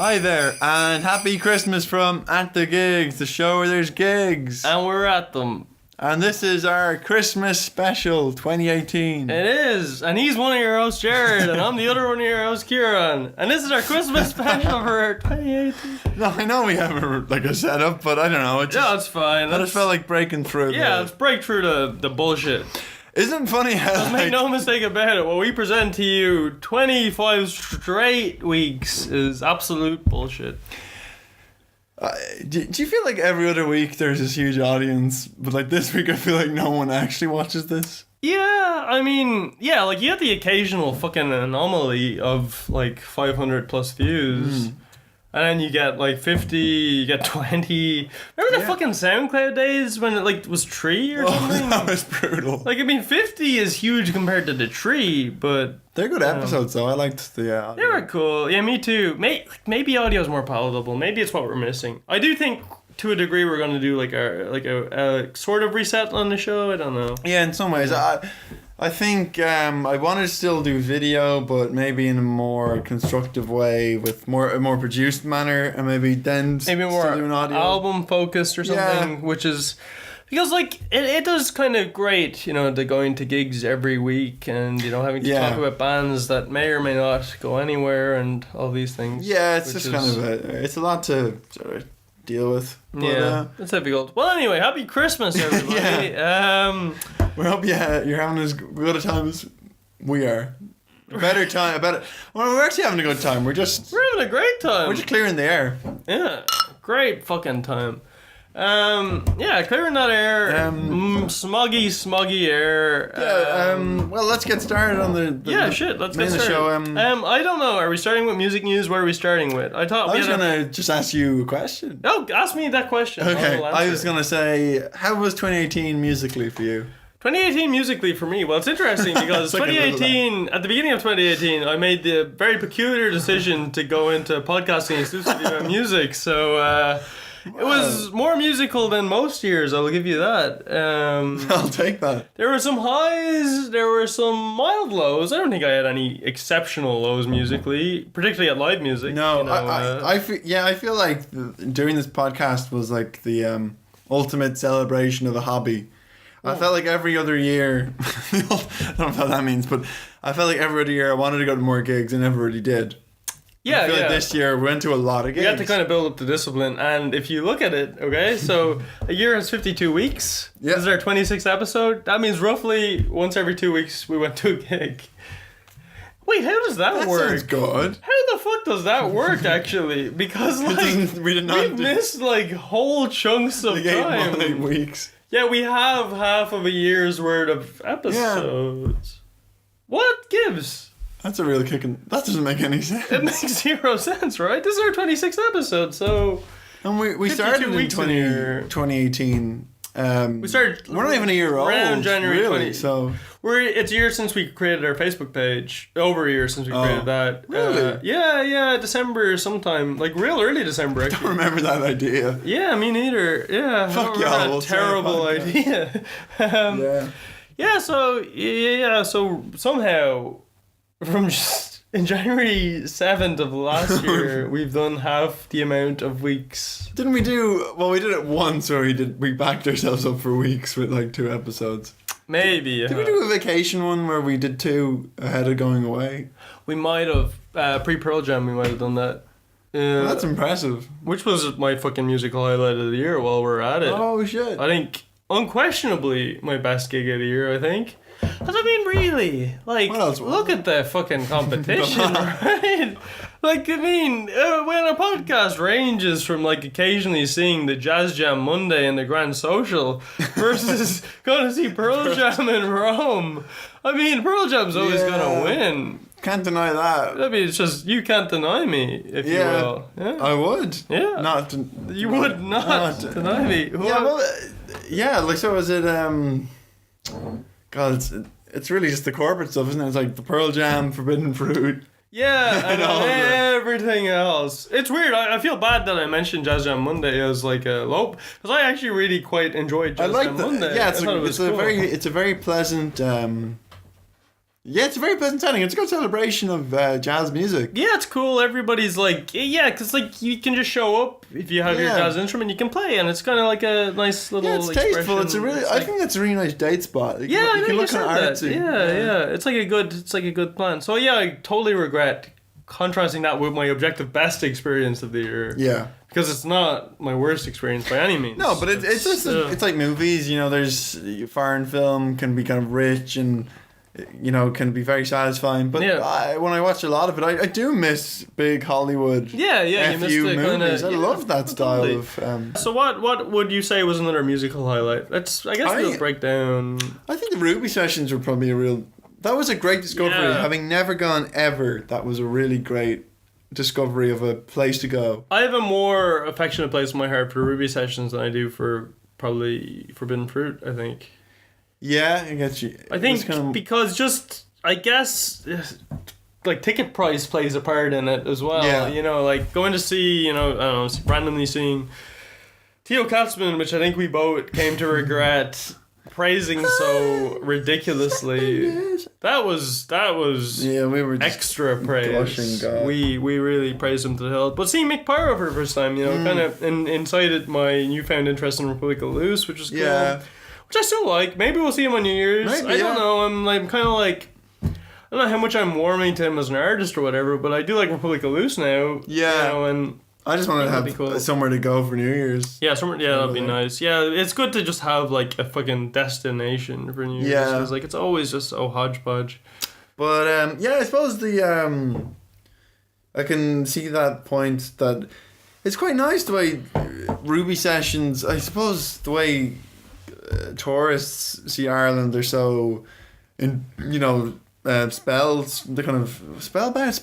Hi there, and happy Christmas from At The Gigs, the show where there's gigs. And we're at them. And this is our Christmas special 2018. It is. And he's one of your hosts, Jared, and I'm the other one of your hosts, Kieran. And this is our Christmas special for 2018. No, I know we have a setup, but I don't know. Yeah, it's fine. That just felt like breaking through. Yeah, let's break through the bullshit. Isn't it funny how... Make no mistake about it, what we present to you 25 straight weeks is absolute bullshit. Do you feel like every other week there's this huge audience, but like this week I feel like no one actually watches this? Yeah, I mean, yeah, like you have the occasional fucking anomaly of like 500 plus views. And then you get like 50, you get 20. Remember the fucking SoundCloud days when it like was 3 or something? Oh, that was brutal. Like, I mean, 50 is huge compared to the 3, but... They're good episodes though, I liked the audio. They were cool. Yeah, me too. Maybe audio's more palatable. Maybe it's what we're missing. I do think, to a degree, we're going to do like a sort of reset on the show. I don't know. Yeah, in some ways. I think I want to still do video, but maybe in a more constructive way, with a more produced manner, and maybe then maybe more still do an audio. Album focused or something, which is because like it does kind of great, you know, the going to gigs every week and you know having to talk about bands that may or may not go anywhere and all these things. Yeah, it's just kind of it's a lot to sort of deal with. But, it's difficult. Well, anyway, happy Christmas, everybody. We hope you're having as good a time as we are. A better time. Well, we're actually having a good time. We're having a great time. We're just clearing the air. Yeah, great fucking time. Clearing that air. Smoggy air. Well, let's get started on the let's get started. Show. I don't know. Are we starting with music news? What are we starting with? I was gonna just ask you a question. Oh, ask me that question. Okay, I was gonna say, how was 2018 musically for you? 2018 musically for me, well, it's interesting because 2018, at the beginning of 2018, I made the very peculiar decision to go into podcasting exclusively about music, so it was more musical than most years, I'll give you that. I'll take that. There were some highs, there were some mild lows. I don't think I had any exceptional lows musically, particularly at live music. No, you know, I feel like doing this podcast was like the ultimate celebration of a hobby. I felt like every other year, I don't know what that means, but I felt like every other year I wanted to go to more gigs and never really did. Yeah, I feel like this year we went to a lot of gigs. You have to kind of build up the discipline, and if you look at it, okay, so a year has 52 weeks. Yeah. This is our 26th episode. That means roughly once every 2 weeks we went to a gig. Wait, how does that work? That sounds good. How the fuck does that work, actually? Because like we've missed like whole chunks of time. 8 weeks. Yeah, we have half of a year's worth of episodes. Yeah. What gives? That's a real kicking. That doesn't make any sense. It makes zero sense, right? This is our 26th episode, so... And we started in 2018. We started... We're not even a year old. Around January really, 20. So... It's a year since we created our Facebook page. Over a year since we created that. Really? Yeah, December sometime. Like real early December, actually. I don't remember that idea. Yeah, me neither. Yeah. Fuck y'all. We'll terrible idea. So somehow, from just in January 7th of last year, we've done half the amount of weeks. Didn't we do... Well, we did it once where we backed ourselves up for weeks with like 2 episodes. Maybe. Did we do a vacation one where we did 2 ahead of going away? We might have. Pre-Pearl Jam, we might have done that. Well, that's impressive. Which was my fucking musical highlight of the year while we're at it. Oh, shit. I think, unquestionably, my best gig of the year, I think. Because, I mean, really, like, look at the fucking competition, right? Like, I mean, when a podcast ranges from, like, occasionally seeing the Jazz Jam Monday and the Grand Social versus going to see Pearl Jam in Rome, I mean, Pearl Jam's always going to win. Can't deny that. I mean, it's just, you can't deny me, if you will. Yeah, I would. Yeah. You would not deny me. Like, so is it, God, it's really just the corporate stuff, isn't it? It's like the Pearl Jam, Forbidden Fruit. Yeah, and everything else. It's weird. I feel bad that I mentioned Jazz Jam Monday as like a low, because I actually really quite enjoyed Jazz Jam Monday. Yeah, it's a very pleasant Yeah, it's a very pleasant setting. It's a good celebration of jazz music. Yeah, it's cool. Everybody's like, yeah, because like you can just show up if you have your jazz instrument, you can play, and it's kind of like a nice little. Yeah, it's tasteful. It's a really. I think that's a really nice date spot. You can look at artsy. Yeah. It's like a good plan. So yeah, I totally regret contrasting that with my objective best experience of the year. Yeah. Because it's not my worst experience by any means. No, but it's just it's like movies. You know, there's foreign film can be kind of rich and. Can be very satisfying. But when I watch a lot of it, I do miss big Hollywood. Yeah, you missed the movies. I love that style of. So what would you say was another musical highlight? We'll break down. I think the Ruby sessions were probably that was a great discovery. Yeah. Having never gone ever, that was a really great discovery of a place to go. I have a more affectionate place in my heart for Ruby sessions than I do for probably Forbidden Fruit, I think. Yeah, I get you. I think because I guess, like ticket price plays a part in it as well. Yeah. Like going to see, I don't know, randomly seeing Theo Katzman, which I think we both came to regret praising so ridiculously. That was yeah, we were extra praise. God. We really praised him to the hill. But seeing Mick Power for the first time, kind of incited my newfound interest in Republic of Loose, which was cool. Yeah. Which I still like. Maybe we'll see him on New Year's. I don't know. I'm kind of like, I don't know how much I'm warming to him as an artist or whatever, but I do like Republic of Loose now. Yeah. And I just want to have somewhere to go for New Year's. Yeah, that'd be nice. Yeah, it's good to just have like a fucking destination for New Year's. Yeah. Because like it's always just so hodgepodge. But I suppose I can see that point that it's quite nice the way Ruby sessions. I suppose the way. Tourists see Ireland, they're so spells, the kind of spellbound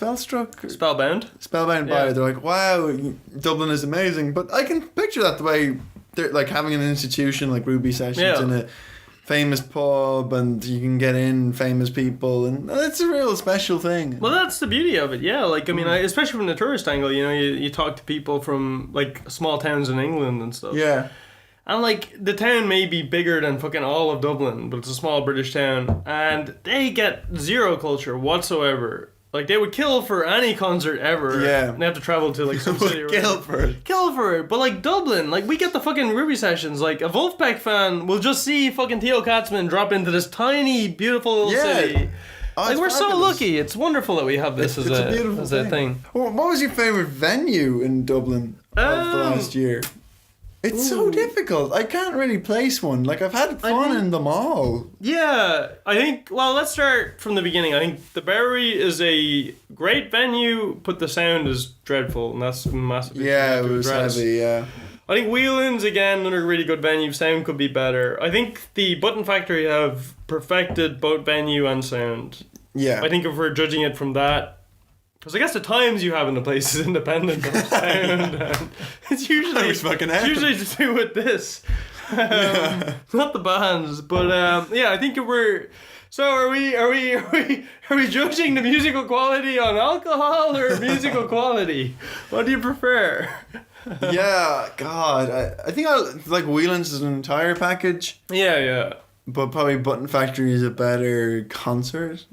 by it. They're like, wow, Dublin is amazing. But I can picture that the way they're like having an institution like Ruby sessions in a famous pub, and you can get in famous people, and it's a real special thing. Well, that's the beauty of it. Yeah, like I mean, especially from the tourist angle, you talk to people from like small towns in England and stuff. Yeah. And, like, the town may be bigger than fucking all of Dublin, but it's a small British town, and they get zero culture whatsoever. Like, they would kill for any concert ever. Yeah. And they have to travel to, like, some city or Kill for it. But, like, Dublin, like, we get the fucking Ruby sessions. Like, a Wolfpack fan will just see fucking Theo Katzman drop into this tiny, beautiful little city. Oh, like, we're fabulous. So lucky. It's wonderful that we have this as a thing. Well, what was your favourite venue in Dublin of the last year? It's so difficult. I can't really place one. Like, I've had fun in them all. Yeah, I think, well, let's start from the beginning. I think the Bowery is a great venue, but the sound is dreadful, and that's massive. Yeah, it was heavy, yeah. I think Whelan's, again, another really good venue. Sound could be better. I think the Button Factory have perfected both venue and sound. Yeah. I think if we're judging it from that, because I guess the times you have in the place is independent of sound. And it's usually to do with this, not the bands. But I think if we're are we judging the musical quality on alcohol or musical quality? What do you prefer? Yeah, God, I think I like Whelan's as an entire package. Yeah. But probably Button Factory is a better concert.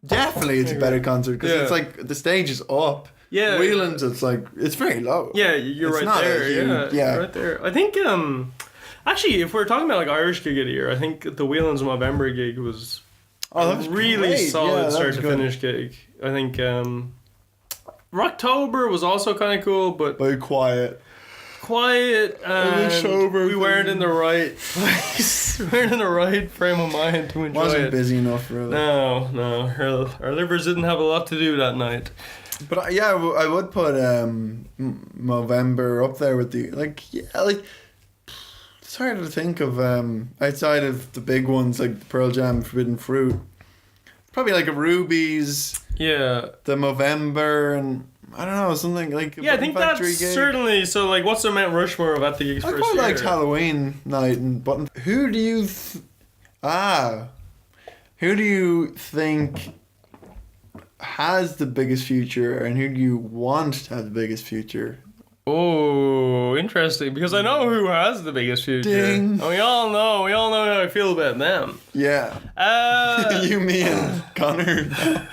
Definitely it's a better concert because it's like the stage is up. Yeah. Whelan's it's like it's very low. Yeah, you're right there. Yeah, right there. I think actually if we're talking about like Irish gig of the year, I think the Whelan's Movember gig was really solid start to finish gig. I think Rocktober was also kind of cool, but very quiet and we weren't in the right place. We weren't in the right frame of mind to enjoy Wasn't busy enough, really. No. Our livers didn't have a lot to do that night. But I would put Movember up there with the it's hard to think of outside of the big ones like Pearl Jam, Forbidden Fruit. Probably like a Ruby's. Yeah. The Movember and I don't know, something like I think that's gig. Certainly. So, like, what's the Mount Rushmore of at the gigs first year? I quite liked Halloween night and Button. Who do you think has the biggest future, and who do you want to have the biggest future Oh, interesting. Because I know who has the biggest future. Ding. And we all know how I feel about them. Yeah. You, me, and Connor.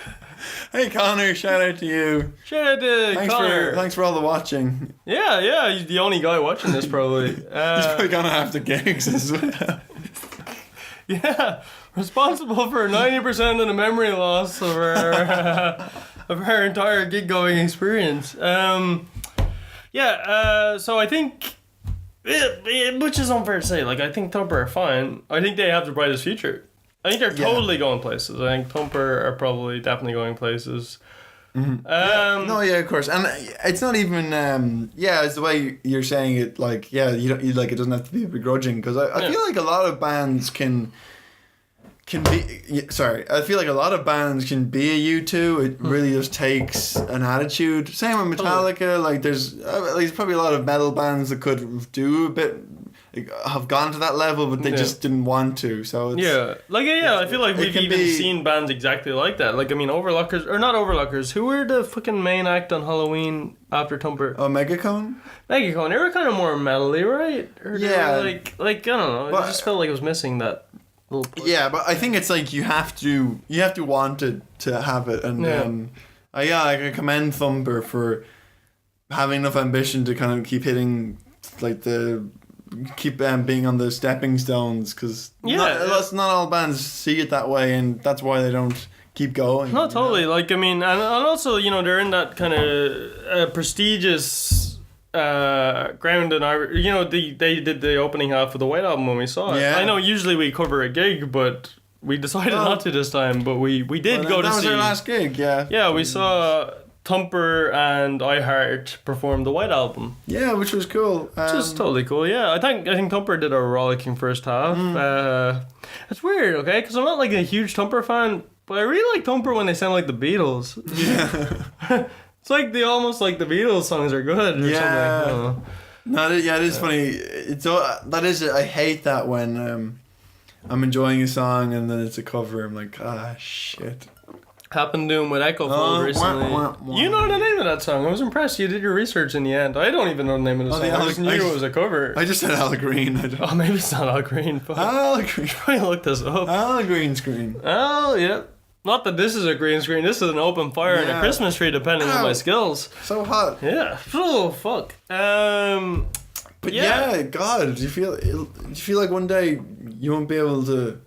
Hey, Connor, shout out to you. Shout out to Connor. Thanks for all the watching. Yeah, he's the only guy watching this probably. He's probably gonna have the gigs as well. Yeah, responsible for 90% of the memory loss of our entire gig going experience. So I think, which is unfair to say, like, I think Thumper are fine. I think they have the brightest future. I think they're totally going places. I think Thumper are probably definitely going places. Mm-hmm. Of course, and it's not even it's the way you're saying it. Like, you like, it doesn't have to be begrudging, because I feel like a lot of bands can be. Sorry, I feel like a lot of bands can be a U2. It really just takes an attitude. Same with Metallica. Like, there's probably a lot of metal bands that could do a bit. Have gone to that level, but they just didn't want to. So it's, I feel like we've even seen bands exactly like that. Like, I mean, Overlookers, or not Overlookers. Who were the fucking main act on Halloween after Thumper? Oh, Megacone. They were kind of more metally, right? Or like I don't know. It just felt like it was missing that little push. Yeah, but I think it's like you have to want it to have it, and I commend Thumper for having enough ambition to kind of keep hitting, like, keep being on the stepping stones, because not all bands see it that way, and that's why they don't keep going. No, totally. Like, I mean, and also, they're in that kind of prestigious ground in Irish. They did the opening half of the White Album when we saw it. I know usually we cover a gig, but we decided not to this time. But we did go to see. That was our last gig. Yeah, we saw Thumper and iHeart performed the White Album. Yeah, which was cool. Which was totally cool. Yeah, I think Thumper did a rollicking first half. It's weird, okay, because I'm not like a huge Thumper fan, but I really like Thumper when they sound like the Beatles. Yeah. It's like they almost like the Beatles songs are good or something. No, it is funny. I hate that when I'm enjoying a song and then it's a cover. I'm like, shit. Happened to him with Echo Fold recently. You know the name of that song. I was impressed. You did your research in the end. I don't even know the name of the song. I just knew it was a cover. I just said Al Green. Maybe it's not Al Green. But Al Green. Probably look this up. Al Green screen. Oh, yeah. Not that this is a green screen. This is an open fire and a Christmas tree, depending on my skills. So hot. Yeah. Oh, fuck. But God, do you feel like one day you won't be able to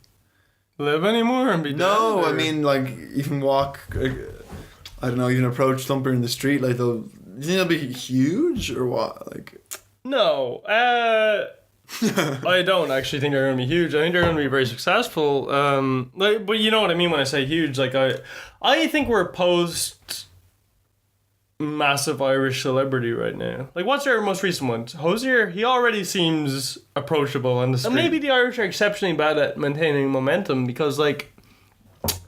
live anymore and be dead, I mean, like, even walk, I don't know, even approach Thumper in the street, like, do you think they'll be huge or what? Like, no, I don't actually think they're going to be huge. I think they're going to be very successful. But you know what I mean when I say huge. Like, I think we're post massive Irish celebrity right now. Like, what's their most recent one? Hozier? He already seems approachable on the street. And maybe the Irish are exceptionally bad at maintaining momentum, because, like,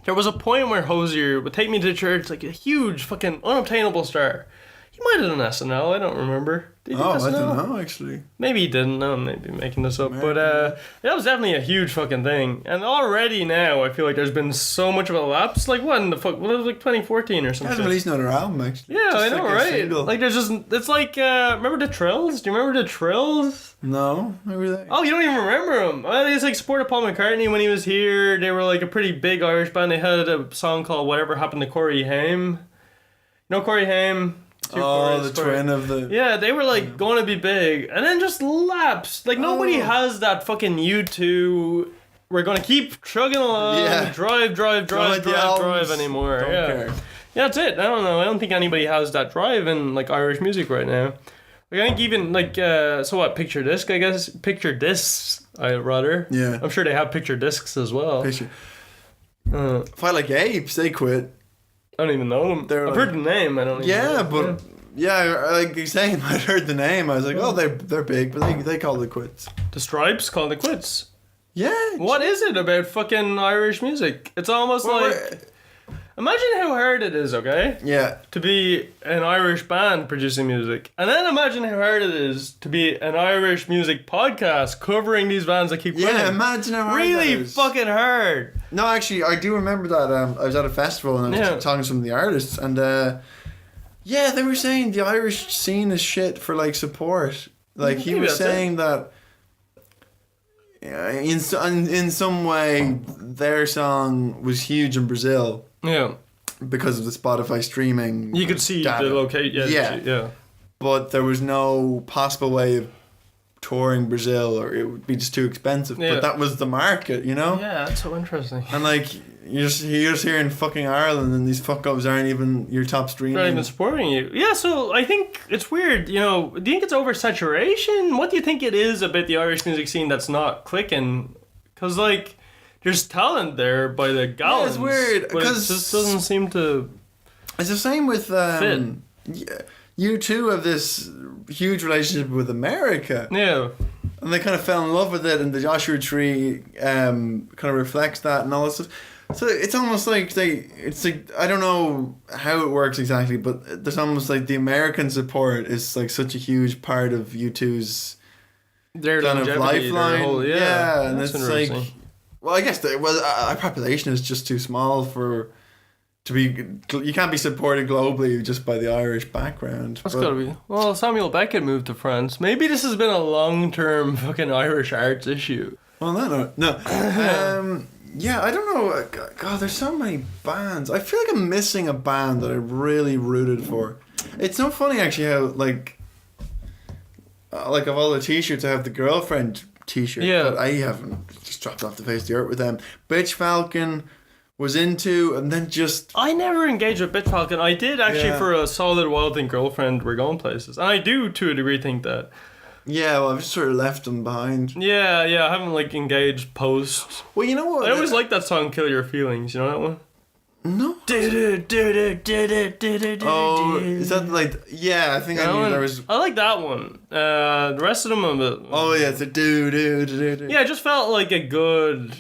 there was a point where Hozier would take me to church, like a huge fucking unobtainable star. He might have done SNL, I don't remember. Did he do SNL? I don't know, actually. Maybe he didn't. No, I'm maybe making this up. But that was definitely a huge fucking thing. And already now, I feel like there's been so much of a lapse. Like, what in the fuck? What was it, like 2014 or something? He hasn't released another album, actually. Yeah, I know, right? Like, there's just... It's like... remember the Trills? Do you remember the Trills? No. Maybe they... Oh, you don't even remember them? I think it's like supported Paul McCartney when he was here. They were like a pretty big Irish band. They had a song called Whatever Happened to Corey Haim. You know Corey Haim? The twin of the... Yeah, they were like going to be big and then just lapsed. Like, nobody has that fucking U2 we're going to keep chugging along, drive anymore. Don't care. Yeah, that's it. I don't know. I don't think anybody has that drive in, like, Irish music right now. Like, I think even, like, so what, Picture Disc, I guess? Picture Discs, I'd rather. Yeah. I'm sure they have Picture Discs as well. Fight Like Apes, they quit. I don't even know them. I've heard the name. I don't even know them. Like you're saying, I heard the name. I was like, they're big, but they call it quits. The Stripes call it quits. Yeah. What is it about fucking Irish music? It's almost like... Imagine how hard it is, okay? Yeah. To be an Irish band producing music. And then imagine how hard it is to be an Irish music podcast covering these bands that keep winning. Yeah, imagine how hard really that is. Fucking hard. No, actually, I do remember that. I was at a festival and I was talking to some of the artists, and Yeah, they were saying the Irish scene is shit for like support. Like he was saying that in some way their song was huge in Brazil. Yeah. Because of the Spotify streaming. You could see data. the location. Yeah. But there was no possible way of touring Brazil, or it would be just too expensive. Yeah. But that was the market, you know? Yeah, that's so interesting. And like you're just here in fucking Ireland, and these fuck ups aren't even your top streaming. Not even supporting you. Yeah, so I think it's weird. You know, do you think it's oversaturation? What do you think it is about the Irish music scene that's not clicking? Because like, there's talent there by the gallons. Yeah, it's weird but it just doesn't seem to. It's the same with you two have this huge relationship with America. Yeah. And they kind of fell in love with it, and the Joshua Tree kind of reflects that and all this stuff. So it's almost like it's like, I don't know how it works exactly, but there's almost like the American support is like such a huge part of U2's their kind of lifeline. And that's it's like, well, I guess our population is just too small to be. You can't be supported globally just by the Irish background. That's gotta be. Well, Samuel Beckett moved to France. Maybe this has been a long-term fucking Irish arts issue. Well, no. Yeah, I don't know. God, there's so many bands. I feel like I'm missing a band that I really rooted for. It's so funny actually how like of all the t-shirts I have the Girlfriend t-shirt. Yeah. But I haven't just dropped off the face of the earth with them. Bitch Falcon was into, and then just... I never engaged with Bitch Falcon. I did actually for a solid Wild Thing Girlfriend We're Going Places. And I do to a degree think that. Yeah, well, I've just sort of left them behind. Yeah, I haven't like engaged post. Well, you know what? I always liked that song "Kill Your Feelings." You know that one? No. Oh, is that like? Yeah, I think I knew there was. I like that one. The rest of them, I'm a bit. Oh yeah, it's a do. Yeah, it just felt like a good.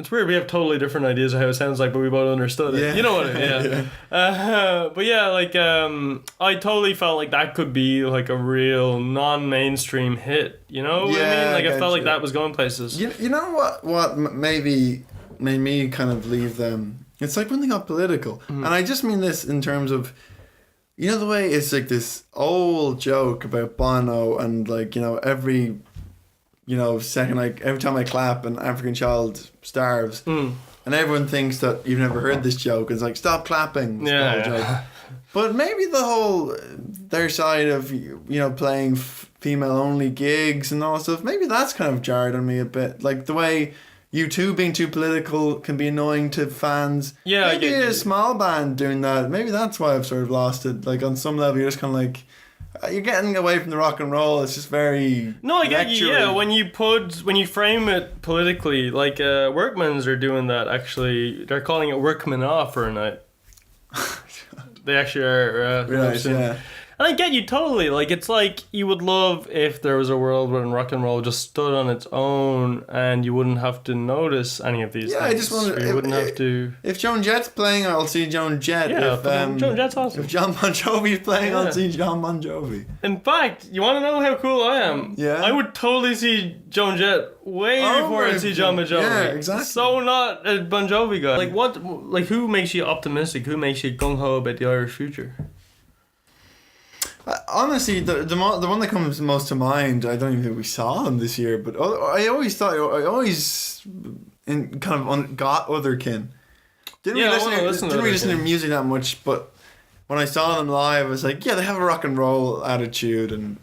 It's weird. We have totally different ideas of how it sounds like, but we both understood it. Yeah. You know what I mean? Yeah. But yeah, like I totally felt like that could be like a real non-mainstream hit. You know what I mean? Like I felt like that was going places. You know what? What maybe made me kind of leave them? It's like when they got political, and I just mean this in terms of, you know, the way it's like this old joke about Bono and like, you know, every second, like every time I clap an African child starves, and everyone thinks that you've never heard this joke. It's like, stop clapping. It's the whole joke. But maybe their side of, you know, playing female only gigs and all that stuff, maybe that's kind of jarred on me a bit. Like the way U2 being too political can be annoying to fans. Yeah, maybe a small band doing that. Maybe that's why I've sort of lost it. Like on some level, you're just kind of like, you're getting away from the rock and roll. It's just very. No, I get you. Yeah, when you frame it politically, like Workmans are doing that. Actually, they're calling it Workman Off for a night. They actually are. Right. Yeah. And I get you totally. Like, it's like you would love if there was a world where rock and roll just stood on its own and you wouldn't have to notice any of these things. Yeah, I just wonder. You wouldn't have to. If Joan Jett's playing, I'll see Joan Jett. Yeah, if Joan Jett's awesome. If John Bon Jovi's playing, I'll see John Bon Jovi. In fact, you want to know how cool I am? Yeah. I would totally see Joan Jett way before I'd see John Bon Jovi. Yeah, exactly. So not a Bon Jovi guy. Like what? Like who makes you optimistic? Who makes you gung ho about the Irish future? Honestly, the one that comes most to mind, I don't even think we saw him this year, but I always got Otherkin. Didn't really listen to music that much, but when I saw them live, I was like, yeah, they have a rock and roll attitude. And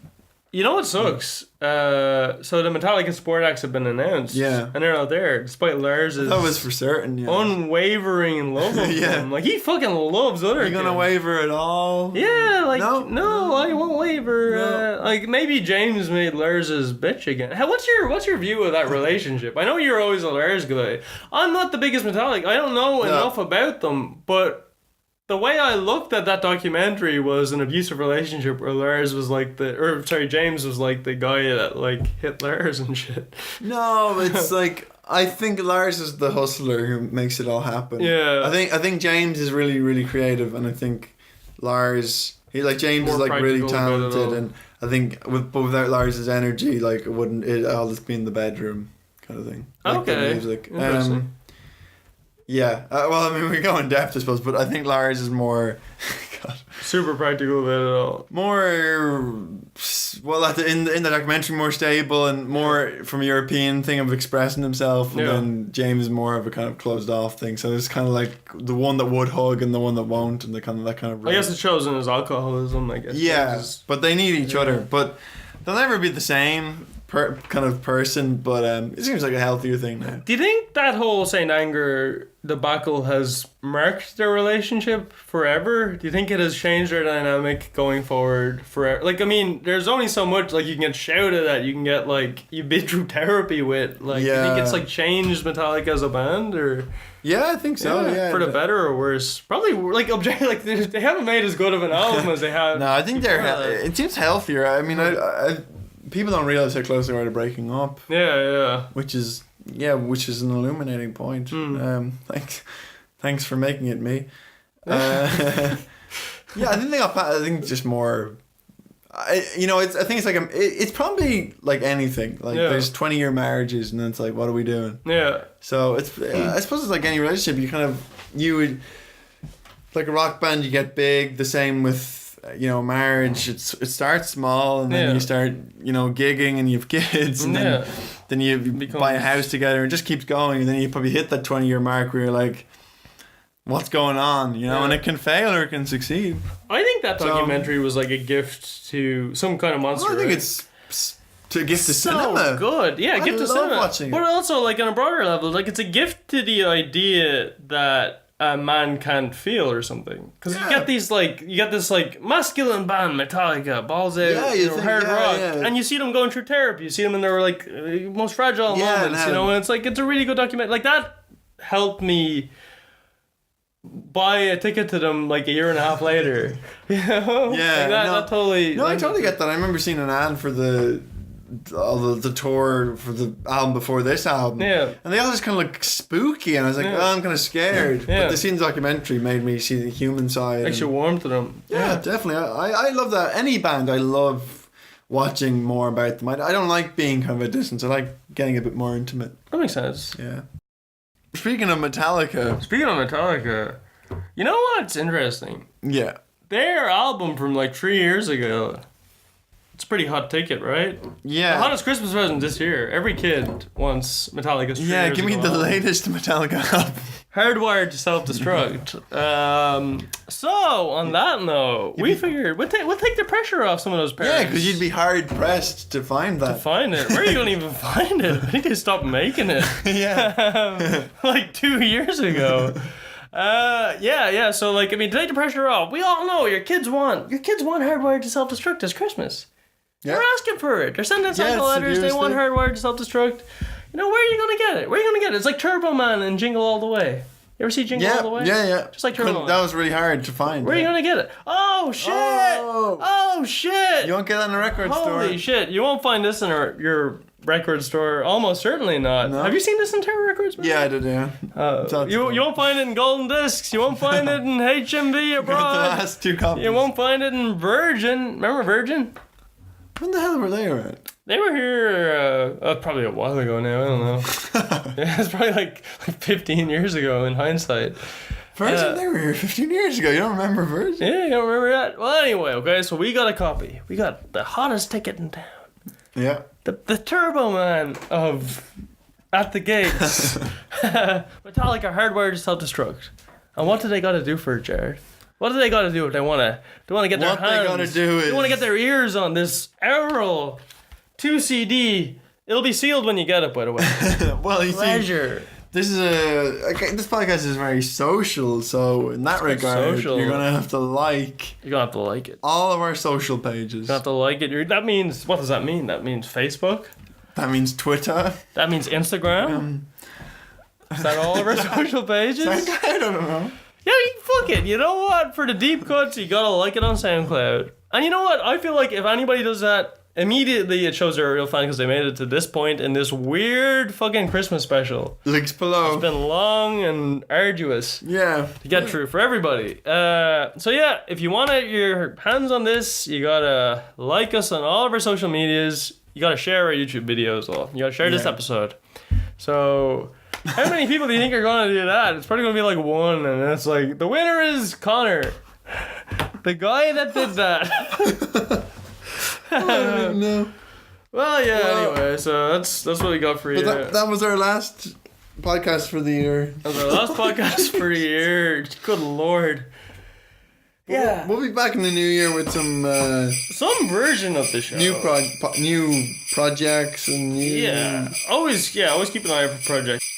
you know what sucks? So the Metallica support acts have been announced. Yeah. And they're out there, despite Lars's that was for certain, yeah. unwavering love of them. Like, he fucking loves Otherkin. You gonna waver at all? Yeah, like, no, I won't waver. No. Like, maybe James made Lars's bitch again. What's your view of that relationship? I know you're always a Lars guy. I'm not the biggest Metallica. I don't know enough about them, but the way I looked at that documentary was an abusive relationship where James was like the guy that like hit Lars and shit. No, it's like, I think Lars is the hustler who makes it all happen. Yeah. I think James is really, really creative, and I think James is like really talented, and I think without Lars's energy, like it'd all just be in the bedroom kind of thing. Like okay. The music. Interesting. Yeah, well, I mean, we go in depth, I suppose, but I think Lars is more God. Super practical about it all. More, well, in the documentary, more stable and more from a European thing of expressing himself, and then James is more of a kind of closed off thing. So there's kind of like the one that would hug and the one that won't, and the kind of that kind of. I guess it shows in his alcoholism. I guess. Yeah, but they need each other. But they'll never be the same kind of person. But it seems like a healthier thing now. Do you think that whole Saint Anger debacle has marked their relationship forever? Do you think it has changed their dynamic going forward forever? Like, I mean, there's only so much like you can get shouted at, you can get like you've been through therapy with. Like, do you think it's like changed Metallica as a band, or? Yeah, I think so. Yeah, for the better or worse. Probably like like they haven't made as good of an album as they have. No, I think it seems healthier. I mean, I people don't realize how close they are to breaking up. Yeah. Which is an illuminating point. Thanks for making it me. Yeah, I think they got. I think just more. I think it's like it's probably like anything. Like there's 20-year marriages, and then it's like, what are we doing? Yeah. So it's I suppose it's like any relationship. You would like a rock band. You get big. The same with marriage. It starts small, and then you start gigging, and you have kids, and then you buy a house together, and it just keeps going, and then you probably hit that 20-year mark where you're like, what's going on? And it can fail or it can succeed. I think that documentary was like a gift to some kind of monster. I think it's to gift to cinema. So good, yeah, gift to cinema. Watching but also like on a broader level, like it's a gift to the idea that a man can't feel or something, because you get this masculine band Metallica, balls out, hard rock, and you see them going through therapy. You see them in their like most fragile moments, and it's like it's a really good documentary. Like that helped me buy a ticket to them like a year and a half later. That totally. No, I totally get that. I remember seeing an ad for the tour for the album before this album. Yeah. And they all just kind of look spooky, and I was like, I'm kind of scared. Yeah. But the scene documentary made me see the human side. Makes you warm to them. Yeah, definitely. I love that. Any band, I love watching more about them. I don't like being kind of a distance. I like getting a bit more intimate. That makes sense. Yeah. Speaking of Metallica, you know what's interesting? Yeah. Their album from like 3 years ago. It's a pretty hot ticket, right? Yeah. The hottest Christmas present this year. Every kid wants Metallica's 3 years ago. Yeah, give me the latest Metallica album. Hardwired to Self-Destruct. So, on that note, we figured we'll take the pressure off some of those parents. Yeah, because you'd be hard-pressed to find that. To find it? Where are you going to even find it? I think they stopped making it. Yeah. Like 2 years ago. So like, I mean, take the pressure off. We all know your kids want Hardwired to Self-Destruct this Christmas. Yeah. They're asking for it. They're sending us letters. They want Hardwired to Self-Destruct. Where are you gonna get it? It's like Turbo Man and Jingle All the Way. You ever see Jingle All the Way? Yeah. Just like Turbo Man. That was really hard to find. Where are you gonna get it? Oh shit! Oh shit! You won't get that in a record store. Holy shit! You won't find this in your record store. Almost certainly not. No. Have you seen this in Terror Records? Yeah, I did. Yeah. You won't find it in Golden Discs. You won't find it in HMV abroad. The last 2 copies. You won't find it in Virgin. Remember Virgin? When the hell were they around? They were here probably a while ago now. I don't know. Yeah, it's probably like 15 years ago in hindsight. Virgin, they were here 15 years ago. You don't remember Virgin? Yeah, you don't remember that? Well, anyway, okay, so we got a copy. We got the hottest ticket in town. Yeah. The Turbo Man of At the Gates. Metallica Hardwired to Self-Destruct. And what do they got to do for it, Jared? What do they got to do if they want to get their hands? What they got to do is... They want to get their ears on this Errol 2 CD. It'll be sealed when you get it, by the way. Well, you Pleasure. See, this podcast is very social, so in that regard, you're gonna have to like. You're gonna have to like it. All of our social pages. You have to like it. That means, what does that mean? That means Facebook. That means Twitter. That means Instagram. Is that all of our social pages? I don't know. Yeah, fuck it. You know what? For the deep cuts, you gotta like it on SoundCloud. And you know what? I feel like if anybody does that, immediately it shows they're a real fan because they made it to this point in this weird fucking Christmas special. Links below. It's been long and arduous. Yeah. To get through for everybody. So yeah, if you want your hands on this, you gotta like us on all of our social medias. You gotta share our YouTube videos. You gotta share this episode. So... how many people do you think are going to do that? It's probably going to be like 1, and it's like, the winner is Connor. The guy that did that. I don't even know. Well, yeah. Anyway, so that's what we got for you. But that was our last podcast for the year. That was our last podcast for the year. Good lord. Yeah. We'll be back in the new year with some version of the show. New projects and new... Yeah. Always keep an eye out for projects.